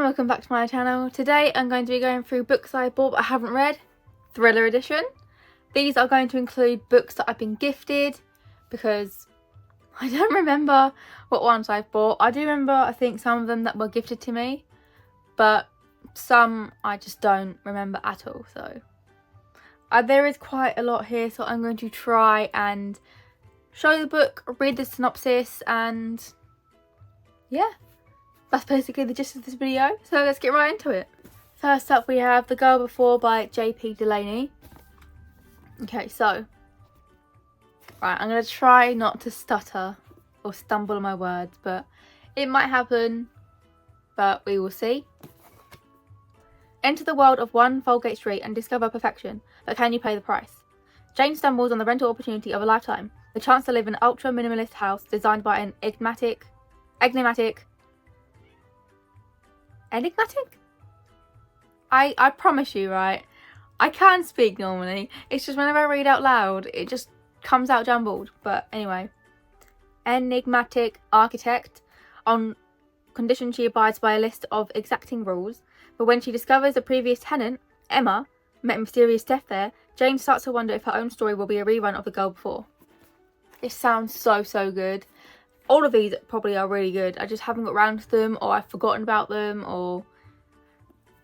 and welcome back to my channel. Today I'm going to be going through books I bought but I haven't read, thriller edition. These are going to include books that I've been gifted because I don't remember what ones I've bought. I do remember, I think, some of them that were gifted to me, but some I just don't remember at all. So there is quite a lot here, so I'm going to try and show the book, read the synopsis, and yeah, that's basically the gist of this video. So let's get right into it. First up we have The Girl Before by J.P. Delaney. Okay, so right, I'm going to try not to stutter or stumble on my words, but it might happen, but we will see. Enter the world of 1 Folgate Street and discover perfection, but can you pay the price? Jane stumbles on the rental opportunity of a lifetime, the chance to live in an ultra-minimalist house designed by an enigmatic? I promise you, right, I can speak normally, it's just whenever I read out loud, it just comes out jumbled. But anyway, enigmatic architect, on condition she abides by a list of exacting rules, but when she discovers a previous tenant, Emma, met mysterious death there, Jane starts to wonder if her own story will be a rerun of The Girl Before. It sounds so good. All of these probably are really good. I just haven't got around to them, or I've forgotten about them, or,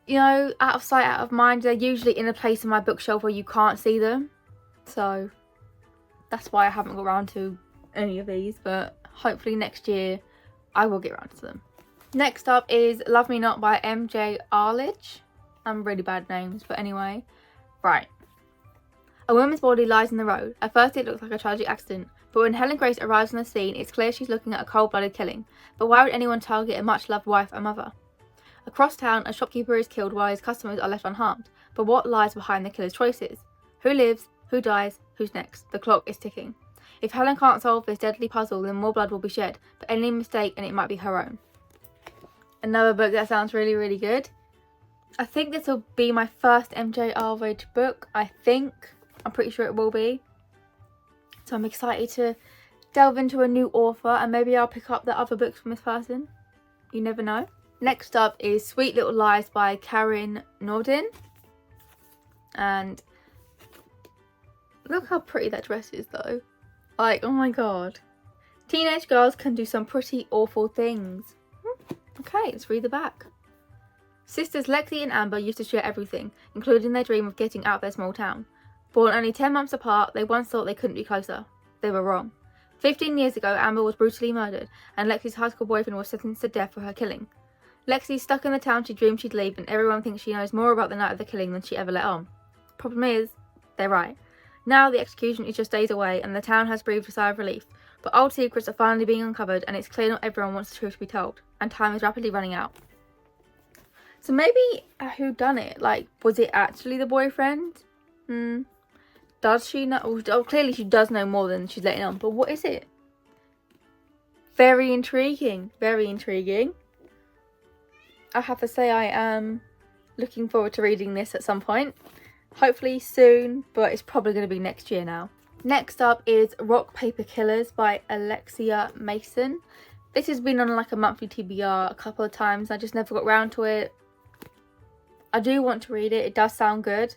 you know, out of sight, out of mind. They're usually in a place in my bookshelf where you can't see them. So that's why I haven't got around to any of these, but hopefully next year I will get around to them. Next up is Love Me Not by M.J. Arledge. I'm really bad names, but anyway. Right. A woman's body lies in the road. At first it looks like a tragic accident, but when Helen Grace arrives on the scene, it's clear she's looking at a cold-blooded killing. But why would anyone target a much-loved wife and mother? Across town, a shopkeeper is killed while his customers are left unharmed. But what lies behind the killer's choices? Who lives? Who dies? Who's next? The clock is ticking. If Helen can't solve this deadly puzzle, then more blood will be shed, but any mistake and it might be her own. Another book that sounds really good. I think this will be my first M.J. Arledge book, I think. I'm pretty sure it will be. So I'm excited to delve into a new author, and maybe I'll pick up the other books from this person. You never know. Next up is Sweet Little Lies by Karen Nordin. And look how pretty that dress is though. Like, oh my god. Teenage girls can do some pretty awful things. Okay, let's read the back. Sisters Lexi and Amber used to share everything, including their dream of getting out of their small town. Born only 10 months apart, they once thought they couldn't be closer. They were wrong. 15 years ago, Amber was brutally murdered, and Lexi's high school boyfriend was sentenced to death for her killing. Lexi's stuck in the town she dreamed she'd leave, and everyone thinks she knows more about the night of the killing than she ever let on. Problem is, they're right. Now the execution is just days away, and the town has breathed a sigh of relief. But old secrets are finally being uncovered, and it's clear not everyone wants the truth to be told, and time is rapidly running out. So maybe a whodunit? Like, was it actually the boyfriend? Does she know? Oh, clearly she does know more than she's letting on, but what is it? Very intriguing. Very intriguing. I have to say I am looking forward to reading this at some point. Hopefully soon, but it's probably going to be next year now. Next up is Rock Paper Killers by Alexia Mason. This has been on like a monthly TBR a couple of times. I just never got round to it. I do want to read it. It does sound good.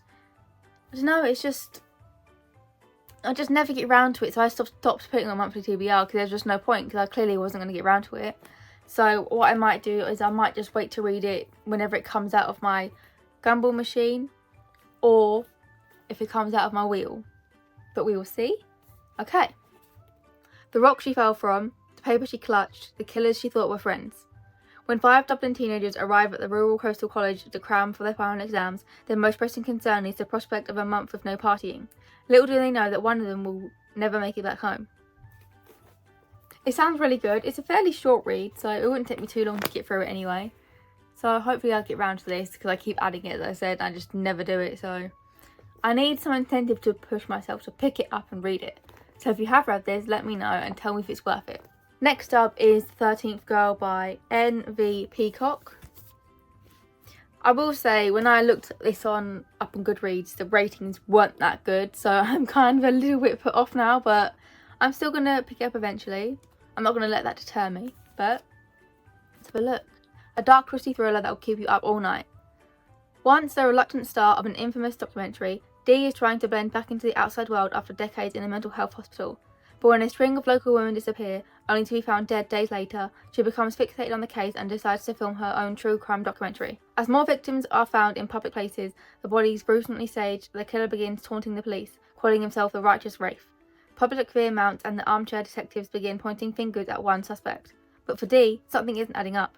I don't know, it's just, I just never get round to it, so I stopped putting on monthly TBR because there's just no point, because I clearly wasn't going to get round to it. So what I might do is I might just wait to read it whenever it comes out of my gumball machine, or if it comes out of my wheel. But we will see. Okay. The rock she fell from, the paper she clutched, the killers she thought were friends. When 5 Dublin teenagers arrive at the rural coastal college to cram for their final exams, their most pressing concern is the prospect of a month of no partying. Little do they know that one of them will never make it back home. It sounds really good. It's a fairly short read, so it wouldn't take me too long to get through it anyway. So hopefully I'll get round to this, because I keep adding it, as I said, and I just never do it, so I need some incentive to push myself to pick it up and read it. So if you have read this, let me know and tell me if it's worth it. Next up is 13th Girl by N.V. Peacock. I will say, when I looked at this up on Goodreads, the ratings weren't that good, so I'm kind of a little bit put off now, but I'm still going to pick it up eventually. I'm not going to let that deter me, but let's have a look. a dark, twisty thriller that will keep you up all night. Once the reluctant star of an infamous documentary, Dee is trying to blend back into the outside world after decades in a mental health hospital. But when a string of local women disappear, only to be found dead days later, she becomes fixated on the case and decides to film her own true crime documentary. As more victims are found in public places, the bodies gruesomely staged, the killer begins taunting the police, calling himself the righteous Wraith. Public fear mounts and the armchair detectives begin pointing fingers at one suspect. But for Dee, something isn't adding up.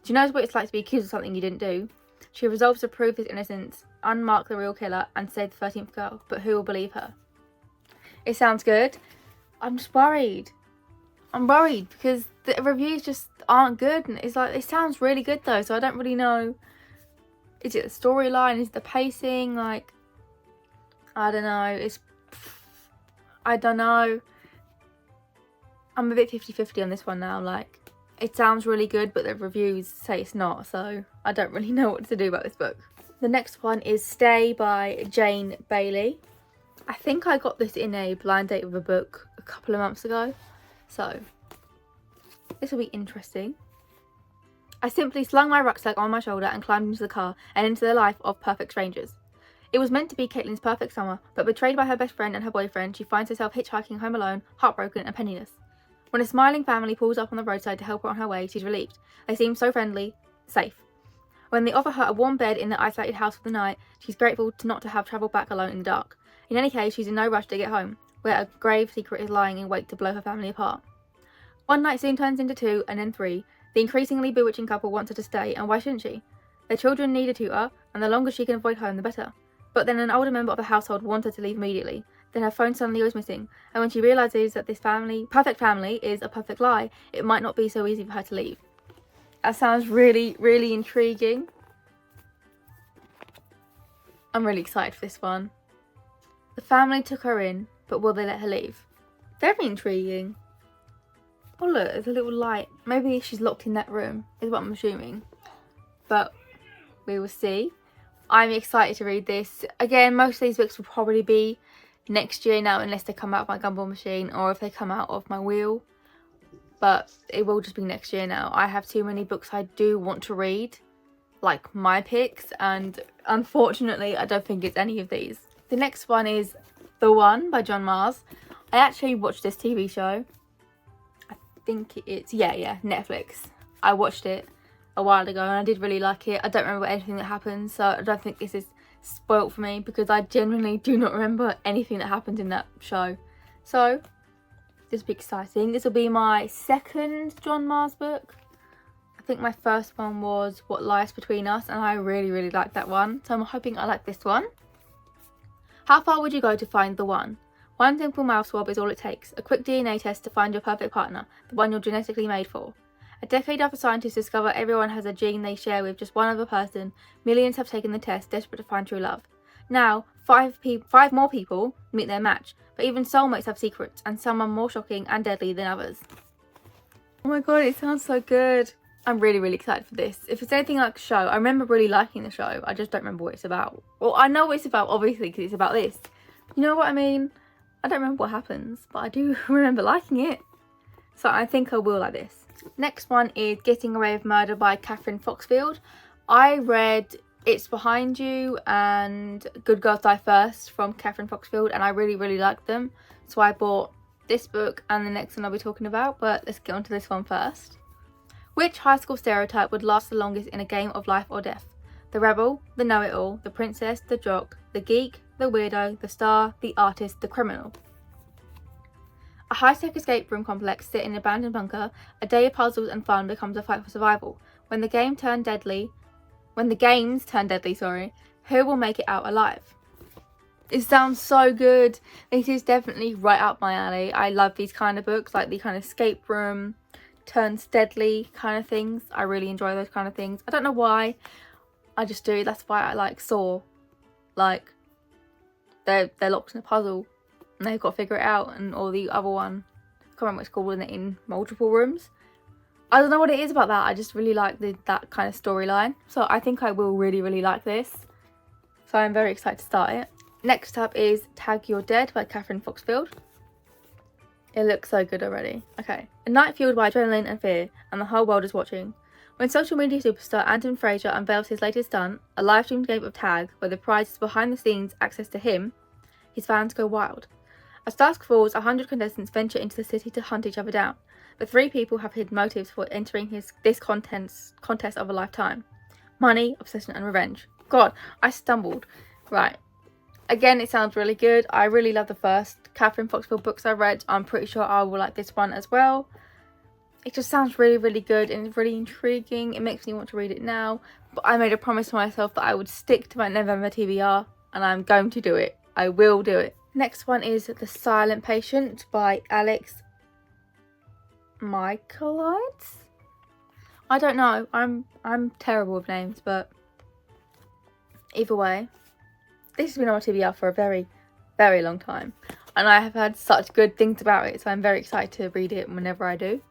She knows what it's like to be accused of something you didn't do. She resolves to prove his innocence, unmark the real killer, and save the 13th girl. But who will believe her? It sounds good. I'm just worried. I'm worried because the reviews just aren't good, and it's like, it sounds really good though, so I don't really know. Is it the storyline? Is it the pacing? Like, I don't know. I don't know. I'm a bit 50-50 on this one now. Like, it sounds really good, but the reviews say it's not, so I don't really know what to do about this book. The next one is Stay by Jane Bailey. I think I got this in a blind date with a book a couple of months ago, so this will be interesting. I simply slung my rucksack on my shoulder and climbed into the car and into the life of perfect strangers. It was meant to be Caitlin's perfect summer, but betrayed by her best friend and her boyfriend, she finds herself hitchhiking home alone, heartbroken and penniless. When a smiling family pulls up on the roadside to help her on her way, she's relieved. They seem so friendly, safe. When they offer her a warm bed in the isolated house for the night, she's grateful not to have travelled back alone in the dark. In any case, she's in no rush to get home, where a grave secret is lying in wait to blow her family apart. One night soon turns into 2 and then 3. The increasingly bewitching couple wants her to stay, and why shouldn't she? Their children need a tutor, and the longer she can avoid home, the better. But then an older member of the household wants her to leave immediately. Then her phone suddenly goes missing, and when she realises that this perfect family is a perfect lie, it might not be so easy for her to leave. That sounds really, really intriguing. I'm really excited for this one. The family took her in, but will they let her leave? Very intriguing. Oh look, there's a little light. Maybe she's locked in that room, is what I'm assuming. But we will see. I'm excited to read this. Again, most of these books will probably be next year now, unless they come out of my gumball machine or if they come out of my wheel. But it will just be next year now. I have too many books I do want to read, like my picks, and unfortunately I don't think it's any of these. The next one is The One by John Mars. I actually watched this TV show. I think it's, yeah, Netflix. I watched it a while ago and I did really like it. I don't remember anything that happened, so I don't think this is spoilt for me because I genuinely do not remember anything that happened in that show. So this will be exciting. This will be my second John Mars book. I think my first one was What Lies Between Us, and I really, really liked that one, so I'm hoping I like this one. How far would you go to find the one? One simple mouth swab is all it takes. A quick DNA test to find your perfect partner, the one you're genetically made for. A decade after scientists discover everyone has a gene they share with just one other person, millions have taken the test, desperate to find true love. Now, 5 more people meet their match, but even soulmates have secrets, and some are more shocking and deadly than others. Oh my god, it sounds so good. I'm really, really excited for this. If it's anything like a show, I remember really liking the show. I just don't remember what it's about. Well, I know what it's about, obviously, because it's about this. You know what I mean? I don't remember what happens, but I do remember liking it. So I think I will like this. Next one is Getting Away with Murder by Catherine Foxfield. I read It's Behind You and Good Girls Die First from Catherine Foxfield, and I really, really liked them. So I bought this book and the next one I'll be talking about, but let's get on to this one first. Which high school stereotype would last the longest in a game of life or death? The rebel, the know-it-all, the princess, the jock, the geek, the weirdo, the star, the artist, the criminal. A high-tech escape room complex set in an abandoned bunker, a day of puzzles and fun becomes a fight for survival. When the games turn deadly, who will make it out alive? It sounds so good. This is definitely right up my alley. I love these kind of books, like the kind of escape room, turns deadly kind of things. I really enjoy those kind of things. I don't know why, I just do. That's why I like Saw. Like, they're locked in a puzzle and they've got to figure it out, and or the other one, I can't remember what it's called, in multiple rooms. I don't know what it is about that. I just really like that kind of storyline, so I think I will really, really like this. So I'm very excited to start it. Next up is Tag You're Dead by Catherine Foxfield. It looks so good already. Okay. A night fueled by adrenaline and fear, and the whole world is watching. When social media superstar Anton Fraser unveils his latest stunt, a live-streamed game of tag where the prize is behind-the-scenes access to him, his fans go wild. As dusk falls, 100 contestants venture into the city to hunt each other down, but 3 people have hidden motives for entering this contest of a lifetime: money, obsession, and revenge. God, I stumbled. Right. Again, it sounds really good. I really love the first Catherine Foxville books I read. I'm pretty sure I will like this one as well. It just sounds really, really good and it's really intriguing. It makes me want to read it now. But I made a promise to myself that I would stick to my November TBR, and I'm going to do it. I will do it. Next one is The Silent Patient by Alex Michaelides. I don't know. I'm terrible with names, but either way, this has been on my TBR for a very, very long time, and I have had such good things about it, so I'm very excited to read it whenever I do.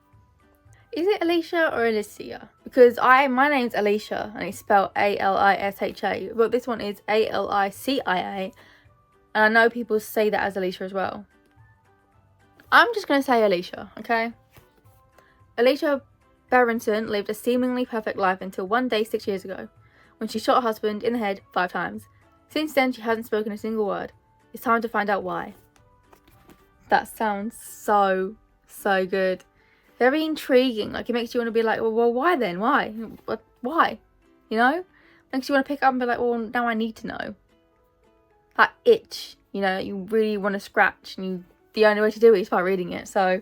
Is it Alicia or Alicia? Because my name's Alicia and it's spelled Alisha, but this one is Alicia, and I know people say that as Alicia as well. I'm just going to say Alicia, okay? Alicia Berenson lived a seemingly perfect life until one day 6 years ago, when she shot her husband in the head 5 times. Since then, she hasn't spoken a single word. It's time to find out why. That sounds so good. Very intriguing. Like, it makes you want to be like, well, why then? Why? Why? You know? Makes you want to pick up and be like, well, now I need to know. That itch, you know, you really want to scratch, and the only way to do it is by reading it. So,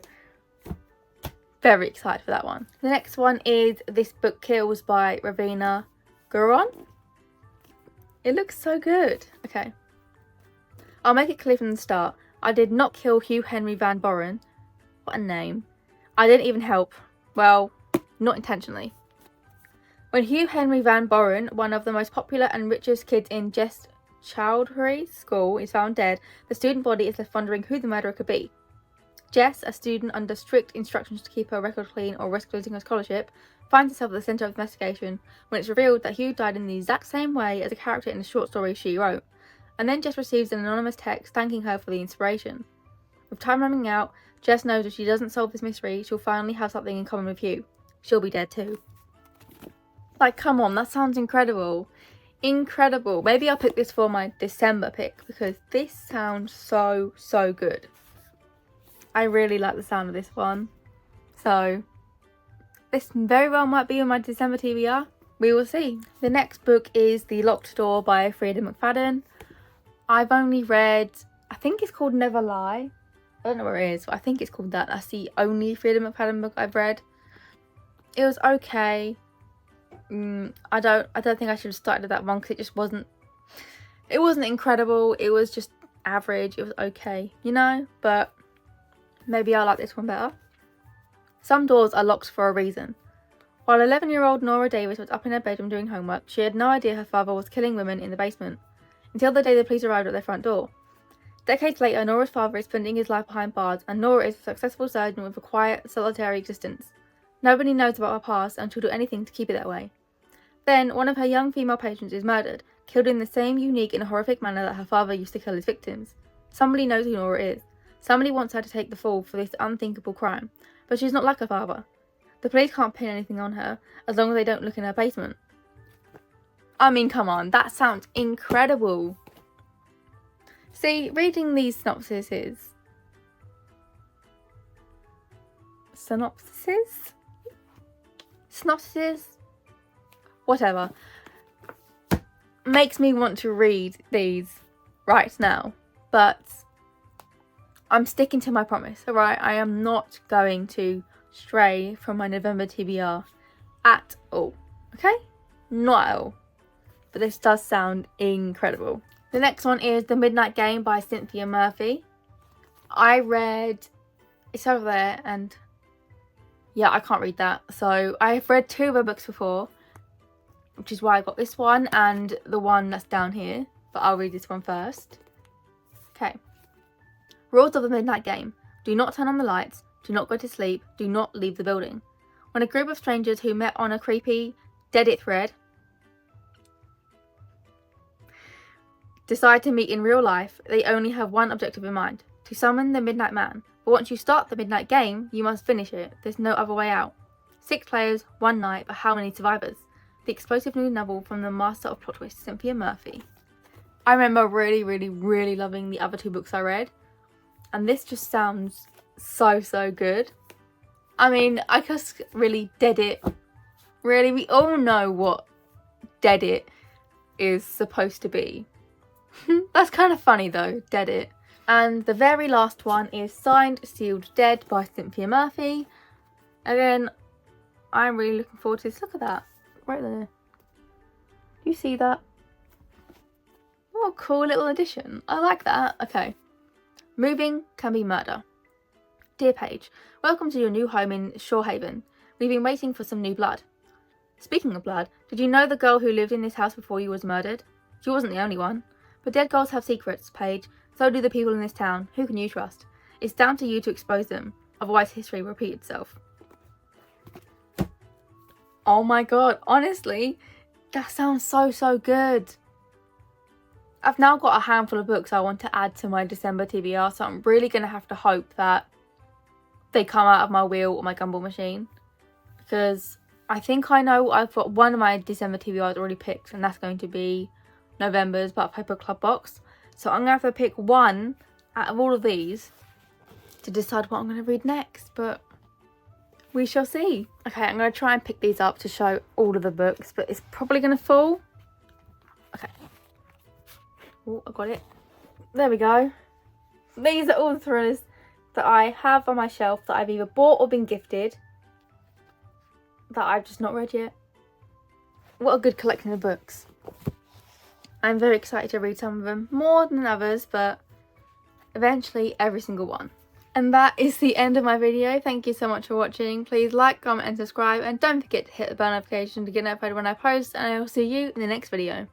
very excited for that one. The next one is This Book Kills by Ravina Guron. It looks so good. Okay. I'll make it clear from the start. I did not kill Hugh Henry Van Boren. What a name. I didn't even help. Well, not intentionally. When Hugh Henry Van Boren, one of the most popular and richest kids in Jess Chowdhury School, is found dead, the student body is left wondering who the murderer could be. Jess, a student under strict instructions to keep her record clean or risk losing her scholarship, finds herself at the centre of the investigation when it's revealed that Hugh died in the exact same way as a character in the short story she wrote, and then Jess receives an anonymous text thanking her for the inspiration. With time running out, Jess knows if she doesn't solve this mystery, she'll finally have something in common with Hugh. She'll be dead too. Like, come on, that sounds incredible. Incredible. Maybe I'll pick this for my December pick, because this sounds so good. I really like the sound of this one. So, this very well might be on my December TBR. We will see. The next book is The Locked Door by Frida McFadden. I've only read, I think it's called Never Lie. I don't know where it is, but I think it's called that. That's the only Frida McFadden book I've read. It was okay. I don't think I should have started with that one, because it just wasn't incredible. It was just average. It was okay, you know, but maybe I like this one better. Some doors are locked for a reason. While 11-year-old Nora Davis was up in her bedroom doing homework, she had no idea her father was killing women in the basement, until the day the police arrived at their front door. Decades later, Nora's father is spending his life behind bars, and Nora is a successful surgeon with a quiet, solitary existence. Nobody knows about her past, and she'll do anything to keep it that way. Then, one of her young female patients is murdered, killed in the same unique and horrific manner that her father used to kill his victims. Somebody knows who Nora is. Somebody wants her to take the fall for this unthinkable crime, but she's not like her father. The police can't pin anything on her, as long as they don't look in her basement. I mean, come on, that sounds incredible. See, reading these synopsises, whatever, makes me want to read these right now, but I'm sticking to my promise, alright? I am not going to stray from my November TBR at all, okay? Not at all. But this does sound incredible. The next one is The Midnight Game by Cynthia Murphy. I read, it's over there, and yeah, I can't read that. So I've read 2 of her books before, which is why I got this one and the one that's down here. But I'll read this one first. Okay. Rules of the Midnight Game. Do not turn on the lights. Do not go to sleep. Do not leave the building. When a group of strangers who met on a creepy Reddit thread decide to meet in real life, they only have one objective in mind: to summon the Midnight Man. But once you start the Midnight Game, you must finish it. There's no other way out. 6 players, 1 night, but how many survivors? The explosive new novel from the master of plot twists, Cynthia Murphy. I remember really loving the other 2 books I read, and this just sounds so good. I mean, I just really dead it. Really, we all know what dead it is supposed to be. That's kind of funny though, dead it. And the very last one is Signed, Sealed, Dead by Cynthia Murphy. Again, I'm really looking forward to this. Look at that, right there. Do you see that? What a cool little addition. I like that. Okay. Moving can be murder. Dear Paige, welcome to your new home in Shorehaven. We've been waiting for some new blood. Speaking of blood, did you know the girl who lived in this house before you was murdered? She wasn't the only one. But dead girls have secrets, Paige. So do the people in this town. Who can you trust? It's down to you to expose them. Otherwise history will repeat itself. Oh my god, honestly, that sounds so good. I've now got a handful of books I want to add to my December TBR, so I'm really going to have to hope that they come out of my wheel or my gumball machine. Because I think I know I've got one of my December TBRs already picked, and that's going to be November's But Paper Club box. So I'm going to have to pick one out of all of these to decide what I'm going to read next, but we shall see. Okay, I'm going to try and pick these up to show all of the books, but it's probably going to fall. Okay. Oh, I got it. There we go. These are all the thrillers that I have on my shelf that I've either bought or been gifted that I've just not read yet. What a good collection of books. I'm very excited to read some of them, more than others, but eventually every single one. And that is the end of my video. Thank you so much for watching. Please like, comment and subscribe, and don't forget to hit the bell notification to get notified when I post, and I will see you in the next video.